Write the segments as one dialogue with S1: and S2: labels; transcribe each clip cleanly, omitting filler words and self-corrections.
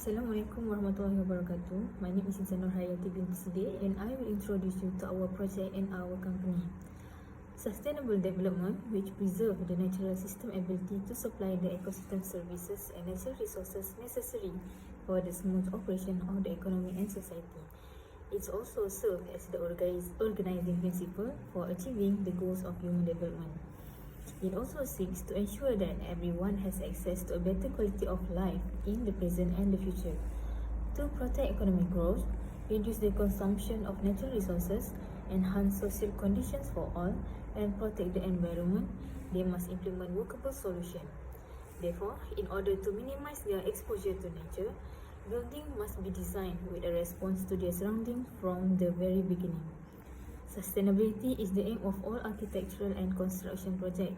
S1: Assalamualaikum warahmatullahi wabarakatuh. My name is Insan Nurhayati binti Siddiq and I will introduce you to our project and our company. Sustainable development, which preserve the natural system ability to supply the ecosystem services and natural resources necessary for the smooth operation of the economy and society. It also serves as the organizing principle for achieving the goals of human development. It also seeks to ensure that everyone has access to a better quality of life in the present and the future. To protect economic growth, reduce the consumption of natural resources, enhance social conditions for all, and protect the environment, they must implement workable solutions. Therefore, in order to minimize their exposure to nature, building must be designed with a response to their surroundings from the very beginning. Sustainability is the aim of all architectural and construction projects.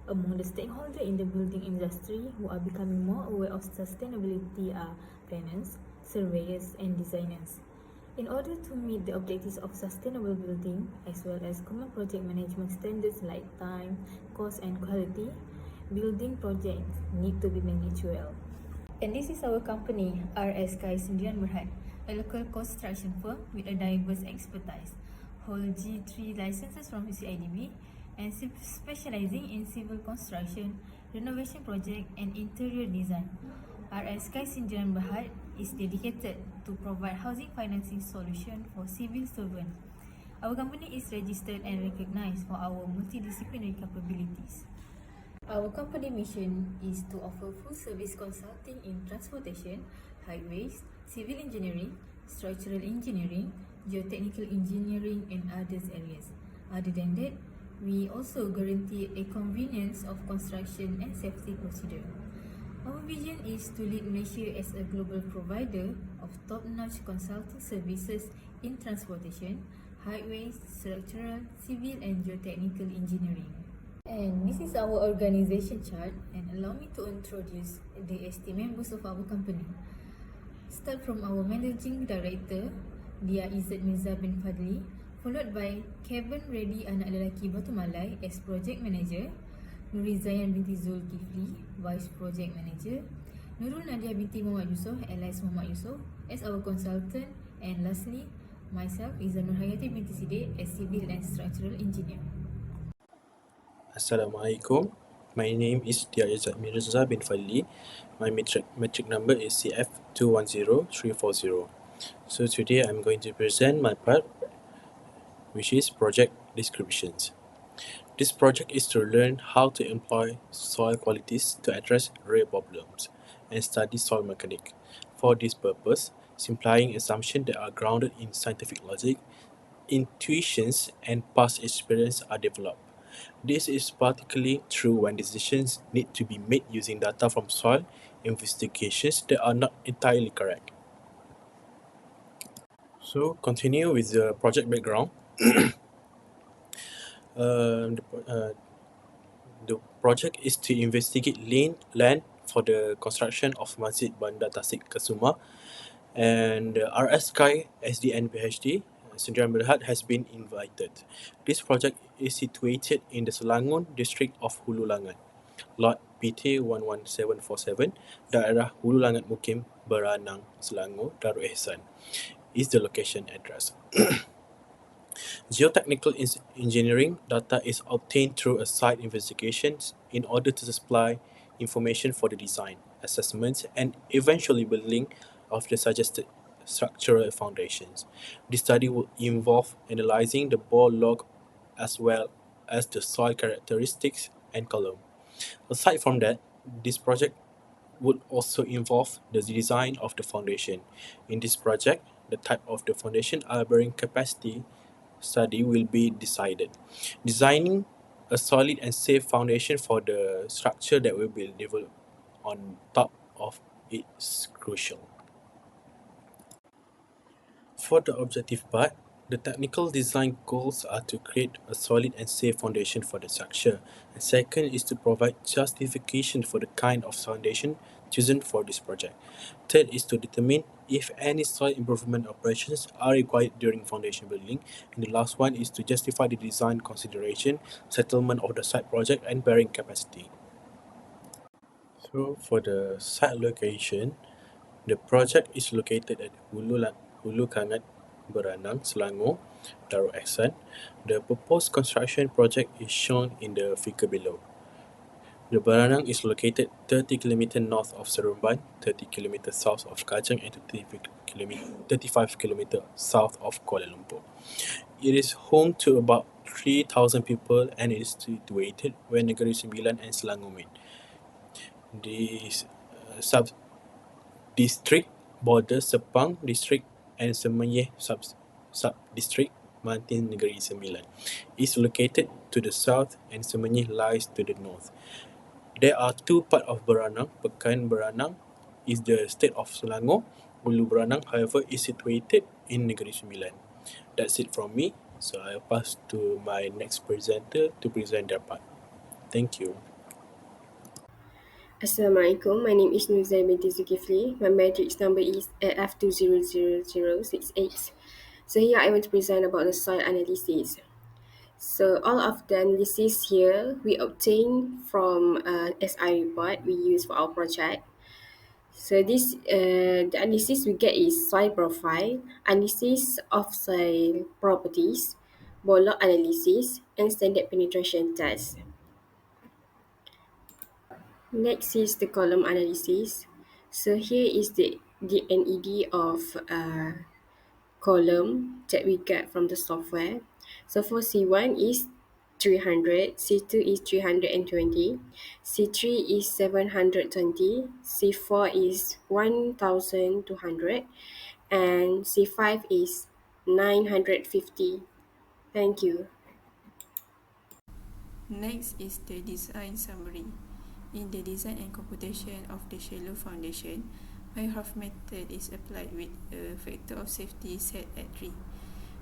S1: Among the stakeholders in the building industry who are becoming more aware of sustainability are planners, surveyors, and designers. In order to meet the objectives of sustainable building, as well as common project management standards like time, cost, and quality, building projects need to be managed well. And this is our company, RS Sendirian Berhad, a local construction firm with a diverse expertise, hold G3 licenses from UCIDB, and specializing in civil construction, renovation project, and interior design. RS Sendirian Berhad is dedicated to provide housing financing solution for civil servants. Our company is registered and recognized for our multidisciplinary capabilities. Our company mission is to offer full service consulting in transportation, highways, civil engineering, structural engineering, geotechnical engineering, and other areas. Other than that, we also guarantee a convenience of construction and safety procedure. Our vision is to lead Malaysia as a global provider of top-notch consulting services in transportation, highways, structural, civil, and geotechnical engineering. And this is our organization chart, and allow me to introduce the ST members of our company. Start from our managing director, Dia Izzat Mirza bin Fadli, followed by Kevin Reddy anak lelaki Batu Malai as project manager, Nuri Zayan binti Zulkifli, vice project manager, Nurul Nadia binti Muhammad Yusof alias Muhammad Yusof as our consultant, and lastly, myself Izzan Nurhayati binti Siddiq as civil and structural engineer.
S2: Assalamualaikum. My name is Dia Izzat Mirza bin Fadli. My metric number is CF210340. So today I'm going to present my part, which is project descriptions. This project is to learn how to employ soil qualities to address real problems and study soil mechanics. For this purpose, simplifying assumptions that are grounded in scientific logic, intuitions, and past experience are developed. This is particularly true when decisions need to be made using data from soil investigations that are not entirely correct. So, continue with the project background. The project is to investigate land for the construction of Masjid Bandar Tasik Kasuma, and RS Sky SDN PhD Sendirian Berhad has been invited. This project is situated in the Selangor district of Hulu Langat, Lot PT 11747, Daerah Hulu Langat Mukim, Beranang, Selangor, Darul Ihsan is the location address. Geotechnical engineering data is obtained through a site investigation in order to supply information for the design, assessment, and eventually building of the suggested structural foundations. The study will involve analyzing the bore log as well as the soil characteristics and column. Aside from that, this project would also involve the design of the foundation. In this project, the type of the foundation bearing capacity study will be decided. Designing a solid and safe foundation for the structure that will be developed on top of it is crucial. For the objective part, the technical design goals are to create a solid and safe foundation for the structure. And second is to provide justification for the kind of foundation chosen for this project. Third is to determine if any soil improvement operations are required during foundation building. And the last one is to justify the design consideration, settlement of the site project, and bearing capacity. So for the site location, The project is located at Hulu Kangat, Beranang, Selangor, Darul Ehsan. The proposed construction project is shown in the figure below. The Beranang is located 30 km north of Seremban, 30 km south of Kajang, and 35 km south of Kuala Lumpur. It is home to about 3,000 people and is situated where Negeri Sembilan and Selangor meet. This sub-district borders Sepang District and Semenyih sub-district Mantin Negeri Sembilan. It is located to the south and Semenyih lies to the north. There are two parts of Beranang. Pekan Beranang is the state of Selangor. Ulu Beranang, however, is situated in Negeri Sembilan. That's it from me. So I'll pass to my next presenter to present their part. Thank you.
S3: Assalamualaikum. My name is Nuzay binti Zulkifli. My matrix number is F200068. So here I want to present about the soil analysis. So all of the analysis here we obtain from SI report we use for our project. So the analysis we get is soil profile, analysis of soil properties, bolok analysis, and standard penetration test. Next is the column analysis. So here is the NED of column that we get from the software. So for C1 is 300, C2 is 320, C3 is 720, C4 is 1200, and C5 is 950. Thank you.
S4: Next is the design summary. In the design and computation of the shallow foundation, Meyerhof method is applied with a factor of safety set at 3.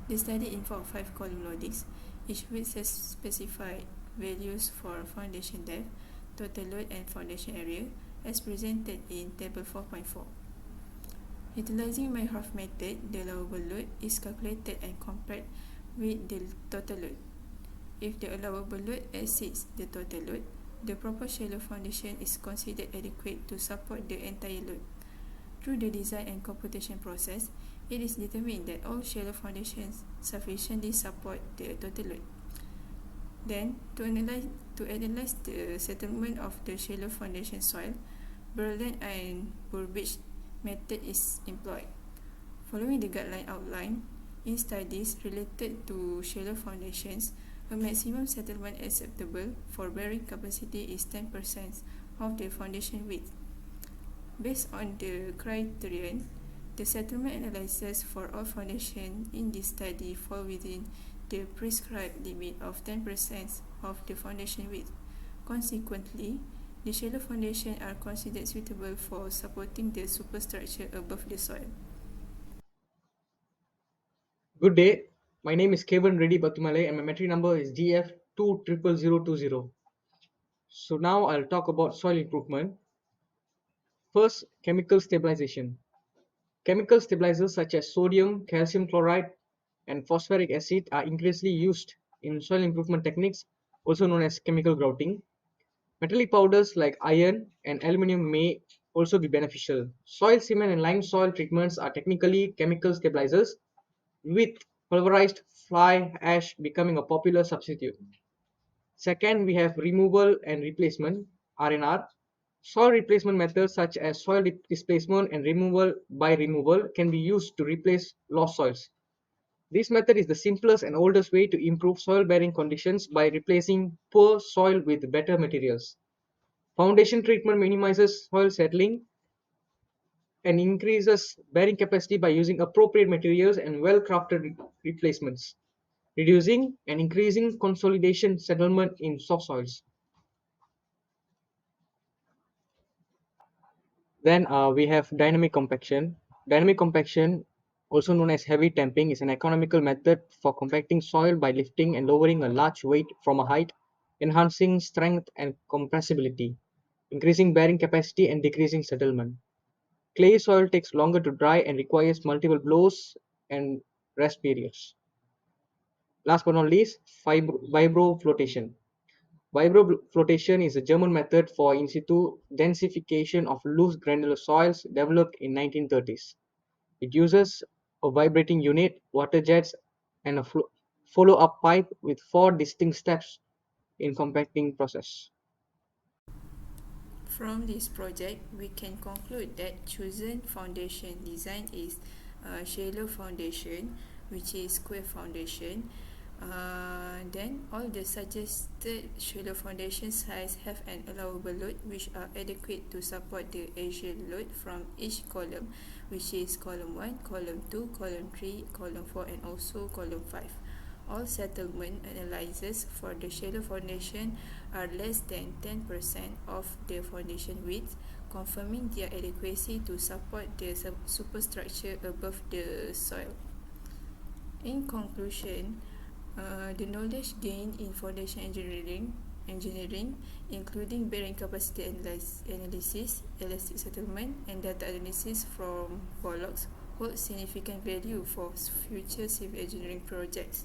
S4: The study involved 5 column loadings, each with specified values for foundation depth, total load and foundation area as presented in table 4.4. Utilizing Meyerhof method, the allowable load is calculated and compared with the total load. If the allowable load exceeds the total load, the proper shallow foundation is considered adequate to support the entire load. Through the design and computation process, it is determined that all shallow foundations sufficiently support the total load. Then, to analyze the settlement of the shallow foundation soil, Berlin and Burbidge method is employed. Following the guideline outline, in studies related to shallow foundations, a maximum settlement acceptable for bearing capacity is 10% of the foundation width. Based on the criterion, the settlement analysis for all foundations in this study fall within the prescribed limit of 10% of the foundation width. Consequently, the shallow foundations are considered suitable for supporting the superstructure above the soil.
S5: Good day. My name is Kevin Reddy Batumale and my metric number is DF20020. So now I'll talk about soil improvement. First, chemical stabilization. Chemical stabilizers such as sodium, calcium chloride, and phosphoric acid are increasingly used in soil improvement techniques, also known as chemical grouting. Metallic powders like iron and aluminium may also be beneficial. Soil cement and lime soil treatments are technically chemical stabilizers, with pulverized fly ash becoming a popular substitute. Second, we have removal and replacement (R&R). Soil replacement methods such as soil displacement and removal by removal can be used to replace lost soils. This method is the simplest and oldest way to improve soil bearing conditions by replacing poor soil with better materials. Foundation treatment minimizes soil settling and increases bearing capacity by using appropriate materials and well-crafted replacements, reducing and increasing consolidation settlement in soft soils. Then we have dynamic compaction. Dynamic compaction, also known as heavy tamping, is an economical method for compacting soil by lifting and lowering a large weight from a height, enhancing strength and compressibility, increasing bearing capacity and decreasing settlement. Clay soil takes longer to dry and requires multiple blows and rest periods. Last but not least, vibro flotation. Vibroflotation is a German method for in situ densification of loose granular soils developed in 1930s. It uses a vibrating unit, water jets, and a follow-up pipe with 4 distinct steps in compacting process.
S4: From this project, we can conclude that chosen foundation design is shallow foundation, which is square foundation. Then all the suggested shallow foundation size have an allowable load which are adequate to support the axial load from each column, which is column 1, column 2, column 3, column 4 and also column 5. All settlement analyses for the shallow foundation are less than 10% of the foundation width, confirming their adequacy to support the superstructure above the soil. In conclusion, the knowledge gained in foundation engineering, including bearing capacity analysis, elastic settlement, and data analysis from Pollock, holds significant value for future civil engineering projects.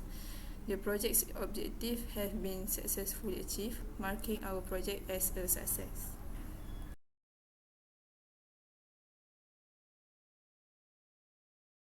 S4: The project's objectives have been successfully achieved, marking our project as a success.